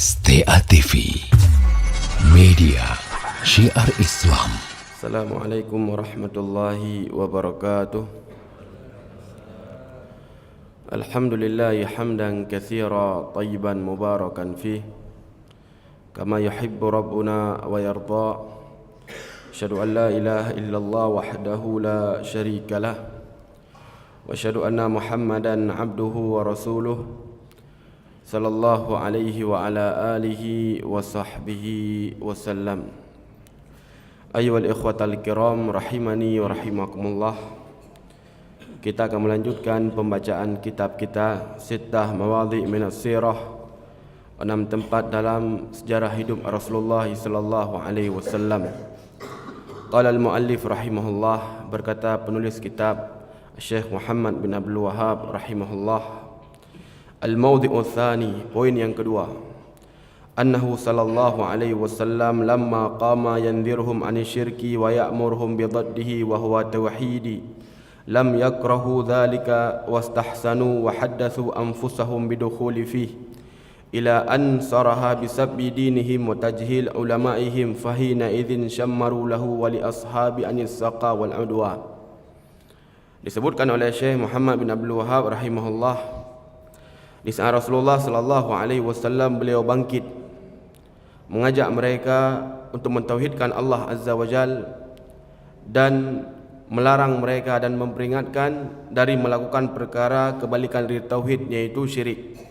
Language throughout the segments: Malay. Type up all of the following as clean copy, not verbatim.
STA TV Media Syiar Islam. Assalamualaikum warahmatullahi wabarakatuh. Alhamdulillahi hamdan katsira tayyiban mubarakan fih kama yuhibbu rabbuna wa yarda. Asyhadu an la ilaha illallah wahdahu la syarika lah wa asyhadu anna Muhammadan abduhu wa rasuluh sallallahu alaihi wa ala alihi wa sahbihi wa sallam. Ayyuhal ikhwatal kiram rahimani wa rahimakumullah. Kita akan melanjutkan pembacaan kitab kita Sittah Mawadhi' minas Sirah, 6 tempat dalam sejarah hidup Rasulullah sallallahu alaihi wasallam. Qala al-muallif rahimahullah, berkata penulis kitab Syekh Muhammad bin Abdul Wahhab rahimahullah, al-mawdhi'u tsani, poin yang kedua, annahu sallallahu alaihi wasallam lamma qama yandirhum anisyirki wa ya'muruhum bidaddihi wa huwa tauhidi lam yakrahu dhalika wastahsanu wa haddathu anfusahum bidukhuli fihi ila an saraha bisabbi dinihim wa tajhil ulama'ihim fahina idzin syammaru lahu wa li ashabi anis saqa wal udwa. Disebutkan oleh Syekh Muhammad bin Abdul Wahhab rahimahullah, di saat Rasulullah sallallahu alaihi wasallam beliau bangkit mengajak mereka untuk mentauhidkan Allah Azza wa Jal dan melarang mereka dan memperingatkan dari melakukan perkara kebalikan dari tauhid, yaitu syirik.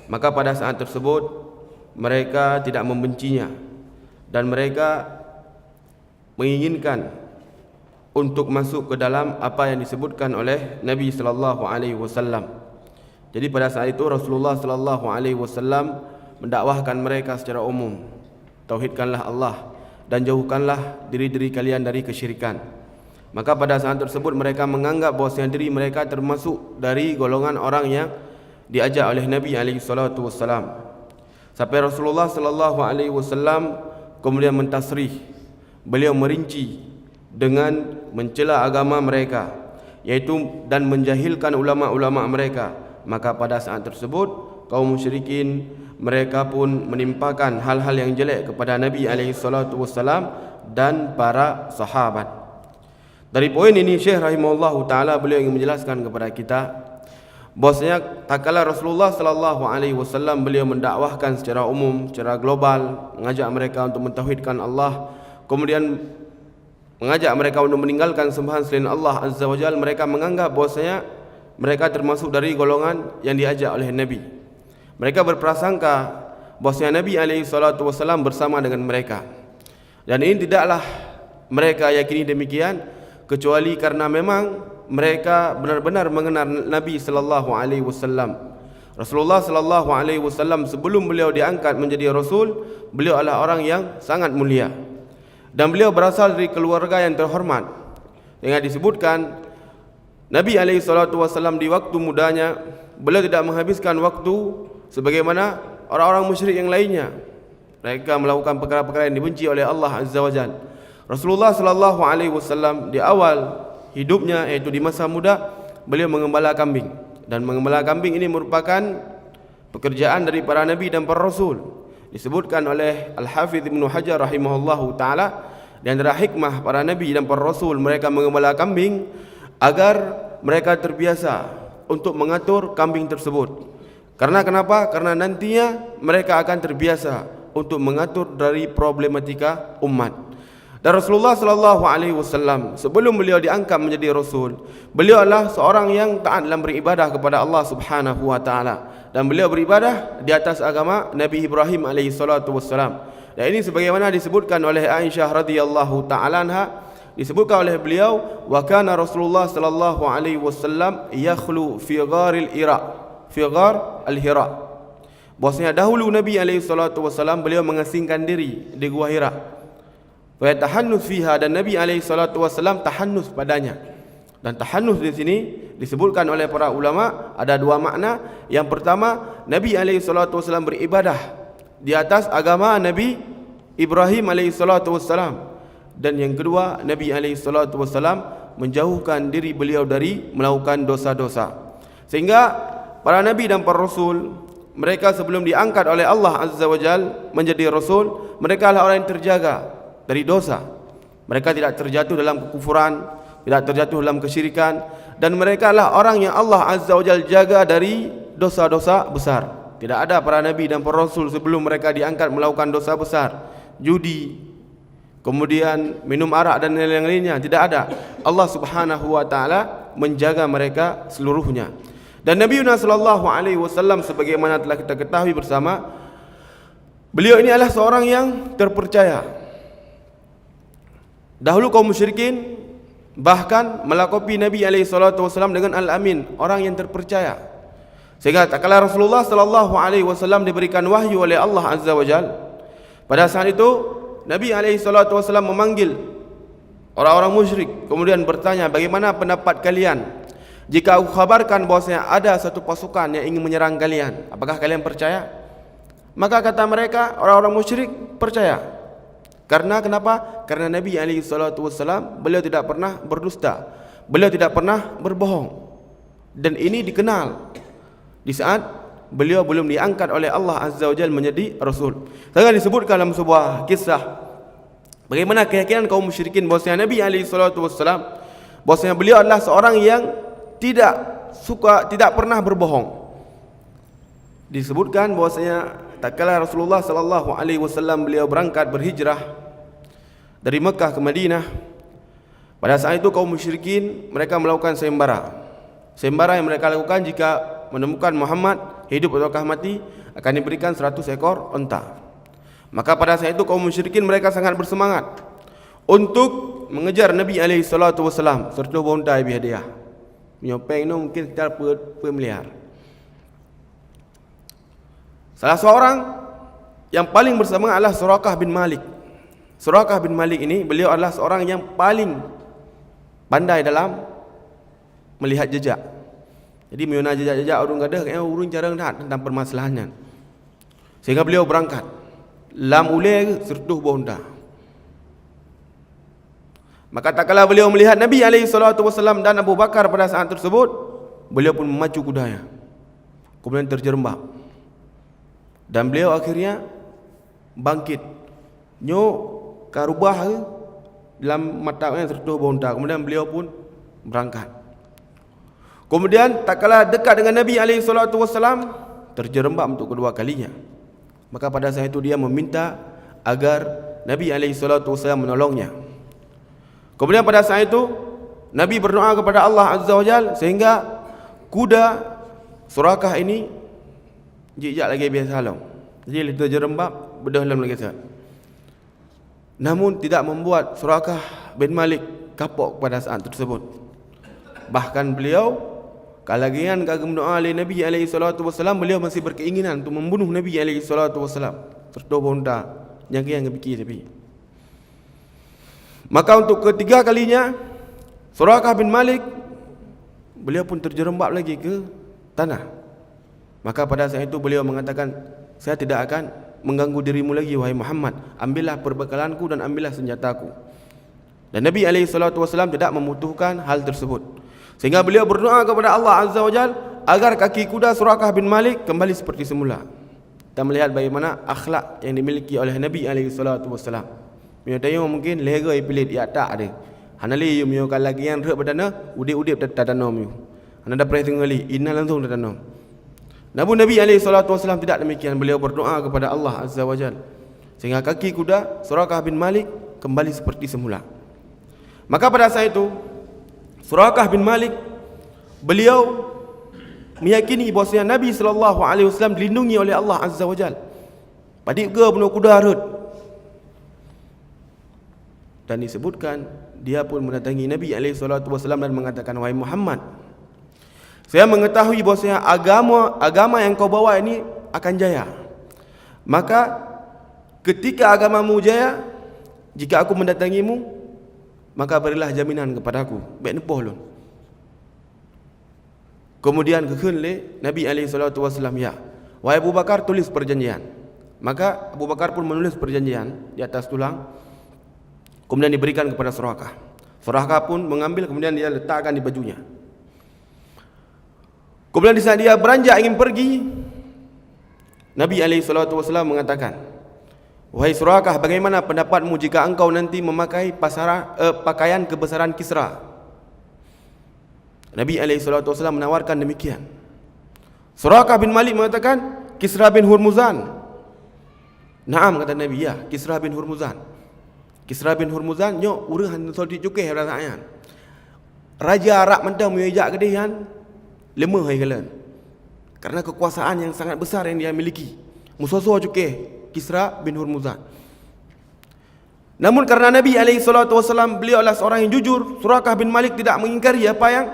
Maka pada saat tersebut mereka tidak membencinya dan mereka menginginkan untuk masuk ke dalam apa yang disebutkan oleh Nabi sallallahu alaihi wasallam. Jadi pada saat itu Rasulullah sallallahu alaihi wasallam mendakwahkan mereka secara umum, tauhidkanlah Allah dan jauhkanlah diri-diri kalian dari kesyirikan. Maka pada saat tersebut mereka menganggap bahwasanya diri mereka termasuk dari golongan orang yang diajak oleh Nabi alaihi salatu wasallam. Sampai Rasulullah sallallahu alaihi wasallam kemudian mentasrih, beliau merinci dengan mencela agama mereka, yaitu dan menjahilkan ulama-ulama mereka. Maka pada saat tersebut kaum musyrikin mereka pun menimpakan hal-hal yang jelek kepada Nabi alaihi salatu wasallam dan para sahabat. Dari poin ini Syekh rahimahullahu taala beliau ingin menjelaskan kepada kita bahwasanya tak kala Rasulullah sallallahu alaihi wasallam beliau mendakwahkan secara umum, secara global, mengajak mereka untuk mentauhidkan Allah, kemudian mengajak mereka untuk meninggalkan sembahan selain Allah Azza wa Jalla, mereka menganggap bahwasanya mereka termasuk dari golongan yang diajak oleh Nabi. Mereka berprasangka bahwasanya Nabi alaihi salatu wasallam bersama dengan mereka. Dan ini tidaklah mereka yakini demikian kecuali karena memang mereka benar-benar mengenal Nabi sallallahu alaihi wasallam. Rasulullah sallallahu alaihi wasallam sebelum beliau diangkat menjadi rasul, beliau adalah orang yang sangat mulia. Dan beliau berasal dari keluarga yang terhormat. Yang disebutkan Nabi alaihi salatu wasallam di waktu mudanya beliau tidak menghabiskan waktu sebagaimana orang-orang musyrik yang lainnya. Mereka melakukan perkara-perkara yang dibenci oleh Allah Azza wa Jalla. Rasulullah sallallahu alaihi wasallam di awal hidupnya, yaitu di masa muda, beliau mengembala kambing, dan mengembala kambing ini merupakan pekerjaan dari para nabi dan para rasul. Disebutkan oleh Al-Hafidz Ibnu Hajar rahimahullahu taala, di antara hikmah para nabi dan para rasul mereka mengembala kambing agar mereka terbiasa untuk mengatur kambing tersebut. Karena kenapa? Karena nantinya mereka akan terbiasa untuk mengatur dari problematika umat. Dan Rasulullah sallallahu alaihi wasallam sebelum beliau diangkat menjadi rasul, beliau adalah seorang yang taat dalam beribadah kepada Allah Subhanahu wa taala, dan beliau beribadah di atas agama Nabi Ibrahim alaihi salatu wassalam. Dan ini sebagaimana disebutkan oleh Aisyah radhiyallahu taala anha, disebutkan oleh beliau, wa kana Rasulullah sallallahu alaihi wasallam yakhlu fi gharil Ira, fi ghar al-Hira. Bahwasanya dahulu Nabi alaihi salatu wasallam beliau mengasingkan diri di gua Hira. Wa yatahannus fiha, dan Nabi alaihi salatu wasallam tahannus padanya. Dan tahannus di sini disebutkan oleh para ulama ada dua makna. Yang pertama, Nabi alaihi salatu wasallam beribadah di atas agama Nabi Ibrahim alaihi salatu wasallam. Dan yang kedua, Nabi alaihi salatu wasallam menjauhkan diri beliau dari melakukan dosa-dosa. Sehingga para nabi dan para rasul mereka sebelum diangkat oleh Allah Azza wa Jal menjadi Rasul, mereka adalah orang yang terjaga dari dosa. Mereka tidak terjatuh dalam kekufuran, tidak terjatuh dalam kesyirikan, dan mereka adalah orang yang Allah Azza wa Jal jaga dari dosa-dosa besar. Tidak ada para nabi dan para rasul sebelum mereka diangkat melakukan dosa besar, judi, kemudian minum arak dan yang lainnya. Tidak ada. Allah Subhanahu wa taala menjaga mereka seluruhnya. Dan Nabi sallallahu alaihi wasallam sebagaimana telah kita ketahui bersama, beliau ini adalah seorang yang terpercaya. Dahulu kaum musyrikin bahkan melakopi Nabi alaihi salatu wasallam dengan Al-Amin, orang yang terpercaya. Sehingga tak kala Rasulullah sallallahu alaihi wasallam diberikan wahyu oleh Allah Azza wa Jalla, pada saat itu Nabi alaihi salatu wasallam memanggil orang-orang musyrik, kemudian bertanya, bagaimana pendapat kalian jika aku kabarkan bahwasanya ada satu pasukan yang ingin menyerang kalian, apakah kalian percaya? Maka kata mereka, orang-orang musyrik, percaya. Karena kenapa? Karena Nabi alaihi salatu wasallam beliau tidak pernah berdusta, beliau tidak pernah berbohong. Dan ini dikenal di saat beliau belum diangkat oleh Allah Azza wa Jalla menjadi Rasul. Sangat disebutkan dalam sebuah kisah bagaimana keyakinan kaum musyrikin bahwasanya Nabi alaihi salatu wasallam, bahwasanya beliau adalah seorang yang tidak pernah berbohong. Disebutkan bahwasanya tatkala Rasulullah sallallahu alaihi wasallam beliau berangkat berhijrah dari Mekah ke Madinah, pada saat itu kaum musyrikin mereka melakukan sayembara. Sayembara yang mereka lakukan, jika menemukan Muhammad hidup ataukah mati, akan diberikan 100 ekor unta. Maka pada saat itu kaum musyrikin mereka sangat bersemangat untuk mengejar Nabi alaihi salatu wasallam. 100 buah unta habis hadiah. Menyopeng itu mungkin sekitar per miliar. Salah seorang yang paling bersemangat adalah Suraqah bin Malik. Suraqah bin Malik ini, beliau adalah seorang yang paling pandai dalam melihat jejak. Jadi menyuna jejak-jejak urung gadah, kayaknya urung cara nak tentang permasalahannya. Sehingga beliau berangkat. Lam ulai 100 buah unta. Maka tak kala beliau melihat Nabi alaihi salatu wasallam dan Abu Bakar pada saat tersebut, beliau pun memacu kudanya, kemudian terjerembab. Dan beliau akhirnya bangkit. Nyo karubah dalam matanya 100 buah unta. Kemudian beliau pun berangkat. Kemudian tak kala dekat dengan Nabi alaihi salatu wasallam, terjerembab untuk kedua kalinya. Maka pada saat itu dia meminta agar Nabi alaihi salatu wasallam menolongnya. Kemudian pada saat itu Nabi berdoa kepada Allah Azza wa Jalla sehingga kuda Suraqah ini jejak lagi biasa long. Jadi dia jerembab bedah dalam lagi saat. Namun tidak membuat Suraqah bin Malik kapok pada saat tersebut. Bahkan beliau kalagian kagum doa oleh Nabi alaihi salatu wasallam, beliau masih berkeinginan untuk membunuh Nabi alaihi salatu wasallam. Terus bonda yang fikir tapi. Maka untuk ketiga kalinya Suraqah bin Malik beliau pun terjerembab lagi ke tanah. Maka pada saat itu beliau mengatakan, saya tidak akan mengganggu dirimu lagi wahai Muhammad, ambillah perbekalanku dan ambillah senjataku. Dan Nabi alaihi salatu wasallam tidak membutuhkan hal tersebut. Sehingga beliau berdoa kepada Allah Azza wa Jalla agar kaki kuda Suraqah bin Malik kembali seperti semula. Kita melihat bagaimana akhlak yang dimiliki oleh Nabi alaihi salatu wasallam. Mio tayo mungkin lega ipilit ya tak ada. Hanali mio kalagian rek badana udip-udip tatanom mio. Anda pernah tengali inna langsung tatanom. Namun Nabi alaihi salatu wasallam tidak demikian. Beliau berdoa kepada Allah Azza wa Jalla sehingga kaki kuda Suraqah bin Malik kembali seperti semula. Maka pada saat itu Suraqah bin Malik beliau meyakini bahwasanya Nabi sallallahu alaihi wasallam dilindungi oleh Allah Azza wa Jalla. Padik ke bunuh kuda rut. Dan disebutkan dia pun mendatangi Nabi alaihi salatu wasallam dan mengatakan, wahai Muhammad, saya mengetahui bahwasanya agama yang kau bawa ini akan jaya. Maka ketika agamamu jaya, jika aku mendatangimu, maka berilah jaminan kepadaku. Baik nepoh lun. Kemudian kekenle Nabi alaihi salatu wasallam, ya, wahai Abu Bakar, tulis perjanjian. Maka Abu Bakar pun menulis perjanjian di atas tulang. Kemudian diberikan kepada Suraqah. Suraqah pun mengambil, kemudian dia letakkan di bajunya. Kemudian di saat dia beranjak ingin pergi, Nabi SAW mengatakan, wahai Surakah, bagaimana pendapatmu jika engkau nanti memakai pakaian kebesaran Kisra? Nabi SAW menawarkan demikian. Surakah bin Malik mengatakan, Kisra bin Hurmuzan. Naam, kata Nabi, ya, Kisra bin Hurmuzan. Kisra bin Hurmuzan nyok urahan solti cukeh rasaan. Raja Arab mentang mengejak kedihan lemah hai kalian. Karena kekuasaan yang sangat besar yang dia miliki. Musuh-musuh cukeh Kisra bin Hurmuzan. Namun karena Nabi SAW beliau adalah seorang yang jujur, Surakah bin Malik tidak mengingkari apa yang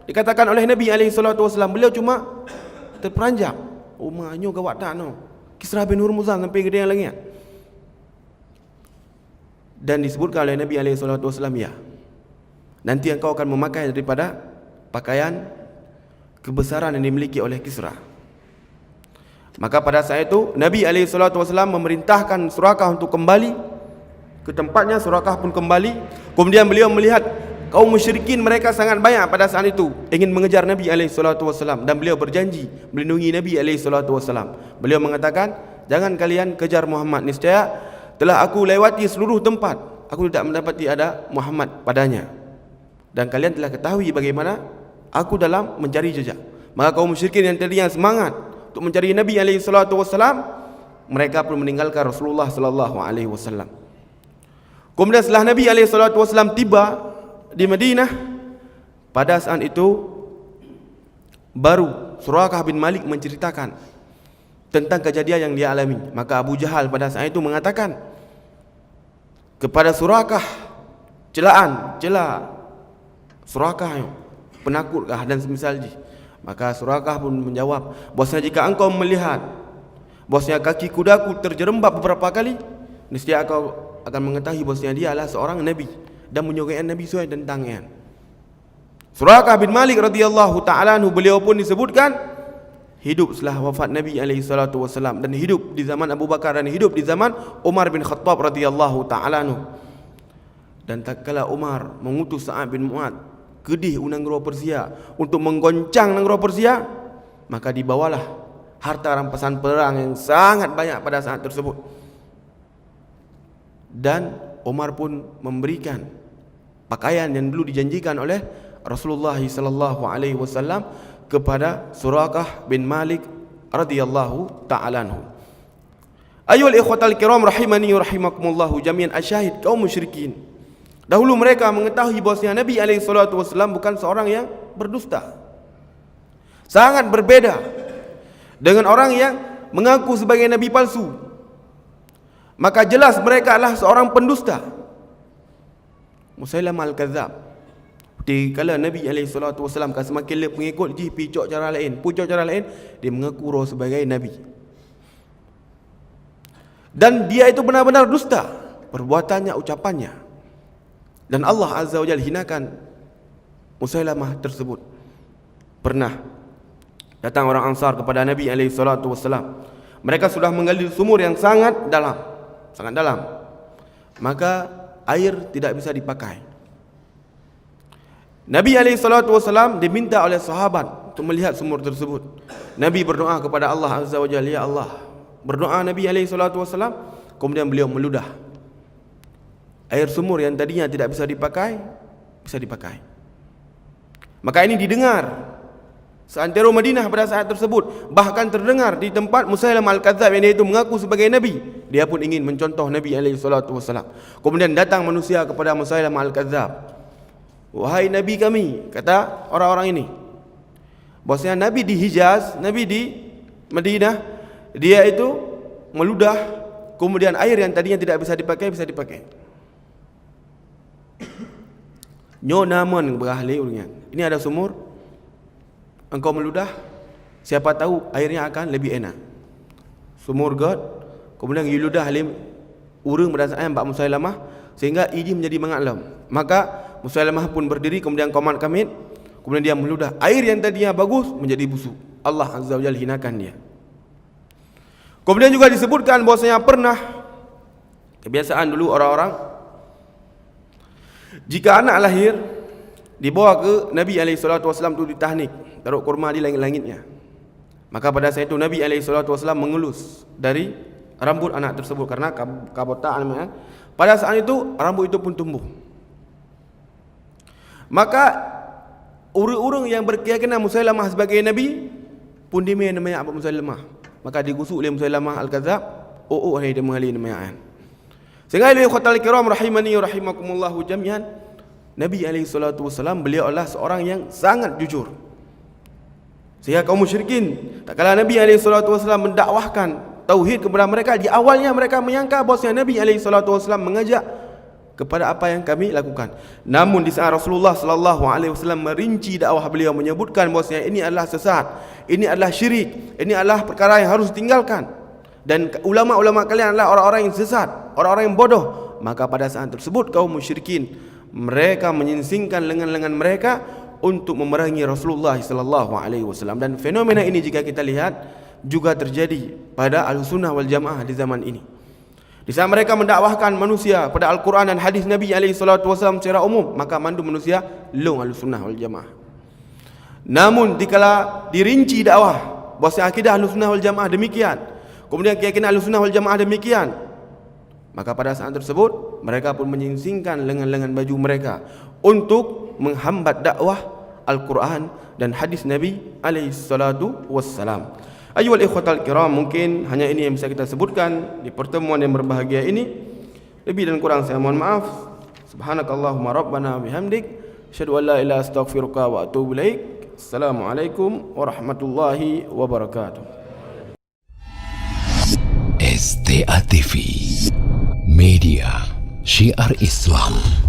dikatakan oleh Nabi SAW. Beliau cuma terperanjak. Oh manyo gawat tak no. Kisra bin Hurmuzan sampai gede yang langit. Dan disebutkan oleh Nabi SAW, ya, nanti engkau akan memakai daripada pakaian kebesaran yang dimiliki oleh Kisra. Maka pada saat itu Nabi SAW memerintahkan Surakah untuk kembali ke tempatnya. Surakah pun kembali. Kemudian beliau melihat kaum musyrikin mereka sangat banyak pada saat itu ingin mengejar Nabi SAW, dan beliau berjanji melindungi Nabi SAW. Beliau mengatakan, jangan kalian kejar Muhammad, niscaya telah aku lewati seluruh tempat, aku tidak mendapati ada Muhammad padanya, dan kalian telah ketahui bagaimana aku dalam mencari jejak. Maka kaum musyrikin yang tadinya semangat untuk mencari Nabi SAW, mereka pun meninggalkan Rasulullah SAW. Kemudian setelah Nabi SAW tiba di Madinah, pada saat itu baru Surakah bin Malik menceritakan tentang kejadian yang dia alami. Maka Abu Jahal pada saat itu mengatakan kepada Surakah, cela Surakah, penakutkah dan semisalnya. Maka Surakah pun menjawab, bahwasanya jika engkau melihat bahwasanya kaki kudaku terjerembab beberapa kali, niscaya engkau akan mengetahui bahwasanya dia adalah seorang nabi dan menyukai Nabi SAW tentangnya. Surakah bin Malik radhiyallahu ta'ala anhu, beliau pun disebutkan hidup setelah wafat Nabi SAW, dan hidup di zaman Abu Bakar, dan hidup di zaman Umar bin Khattab radhiyallahu ta'ala anhu. Dan tak kala Umar mengutus Sa'ad bin Mu'ad kedih negara Persia untuk menggoncang negara Persia, maka dibawalah harta rampasan perang yang sangat banyak pada saat tersebut. Dan Umar pun memberikan pakaian yang dulu dijanjikan oleh Rasulullah SAW kepada Surakah bin Malik radhiyallahu ta'ala anhu. Ayuhal ikhwatal kiram rahimani wa rahimakumullahu jami'an, asyahid kaum musyrikin. Dahulu mereka mengetahui bahwasanya Nabi SAW bukan seorang yang berdusta. Sangat berbeda dengan orang yang mengaku sebagai nabi palsu. Maka jelas mereka adalah seorang pendusta. Musailamah al-Kadzab, di kala Nabi SAW kan semakin le pengikut ji picok cara lain, dia mengaku roh sebagai nabi. Dan dia itu benar-benar dusta, perbuatannya, ucapannya. Dan Allah Azza wa Jalla hinakan Musailamah tersebut. Pernah datang orang Ansar kepada Nabi SAW. Mereka sudah menggali sumur yang sangat dalam. Maka air tidak bisa dipakai. Nabi SAW diminta oleh sahabat untuk melihat sumur tersebut. Nabi berdoa kepada Allah Azza wa Jalla, ya Allah. Berdoa Nabi SAW, kemudian beliau meludah. Air sumur yang tadinya tidak bisa dipakai, bisa dipakai. Maka ini didengar seantero Madinah pada saat tersebut. Bahkan terdengar di tempat Musailamah al-Kadzab yang dia itu mengaku sebagai nabi. Dia pun ingin mencontoh Nabi SAW. Kemudian datang manusia kepada Musailamah al-Kadzab. Wahai nabi kami, kata orang-orang ini, bahwasanya nabi di Hijaz, nabi di Madinah, dia itu meludah, kemudian air yang tadinya tidak bisa dipakai, bisa dipakai. Nyo namun berahli urungan. Ini ada sumur, engkau meludah, siapa tahu airnya akan lebih enak. Sumur God, kemudian you ludah halim urang berdasarkan Mbak Musailamah, sehingga iji menjadi mengalam. Maka Musailamah pun berdiri, kemudian komat kamit, kemudian dia meludah. Air yang tadinya bagus menjadi busuk. Allah Azza wa Jalla hinakan dia. Kemudian juga disebutkan bahwasanya pernah kebiasaan dulu orang-orang, jika anak lahir dibawa ke Nabi SAW itu ditahnik, taruh kurma di langit-langitnya. Maka pada saat itu Nabi SAW mengelus dari rambut anak tersebut karena kabotak namanya. Pada saat itu rambut itu pun tumbuh. Maka orang-orang yang berkeyakinan Musailamah sebagai Nabi pun dimai namanya Abu Musailamah. Maka digusuk oleh Musailamah Al-Kadzab, hari dia mengalih namanya. Sehingga ilmu khatal kiram rahimani rahimakumullahu jami'an, Nabi SAW beliau adalah seorang yang sangat jujur. Sehingga kaum musyrikin, tak kala Nabi SAW mendakwahkan tauhid kepada mereka, di awalnya mereka menyangka bahwasanya Nabi SAW mengajak kepada apa yang kami lakukan. Namun di saat Rasulullah SAW merinci dakwah beliau, menyebutkan bahwasanya ini adalah sesat, ini adalah syirik, ini adalah perkara yang harus ditinggalkan, dan ulama-ulama kalian adalah orang-orang yang sesat, orang-orang yang bodoh. Maka pada saat tersebut kaum musyrikin mereka menyingsingkan lengan-lengan mereka untuk memerangi Rasulullah SAW. Dan fenomena ini jika kita lihat juga terjadi pada Ahlussunnah wal Jamaah di zaman ini. Di saat mereka mendakwahkan manusia pada Al-Quran dan hadis Nabi SAW secara umum, maka mandu manusia long Ahlussunnah wal Jamaah. Namun dikala dirinci dakwah bahwa akidah Ahlussunnah wal Jamaah demikian, kemudian keyakinan Ahlussunnah wal Jamaah demikian, maka pada saat tersebut mereka pun menyingsingkan lengan-lengan baju mereka untuk menghambat dakwah Al-Quran dan hadis Nabi SAW. Ayyuhal ikhwatal kiram, mungkin hanya ini yang bisa kita sebutkan di pertemuan yang berbahagia ini. Lebih dan kurang saya mohon maaf. Subhanakallahumma rabbana bihamdik, asyhadu an la ilaha illa anta astaghfiruka wa atubu ilaik. Assalamualaikum warahmatullahi wabarakatuh. STA TV Media Syiar Islam.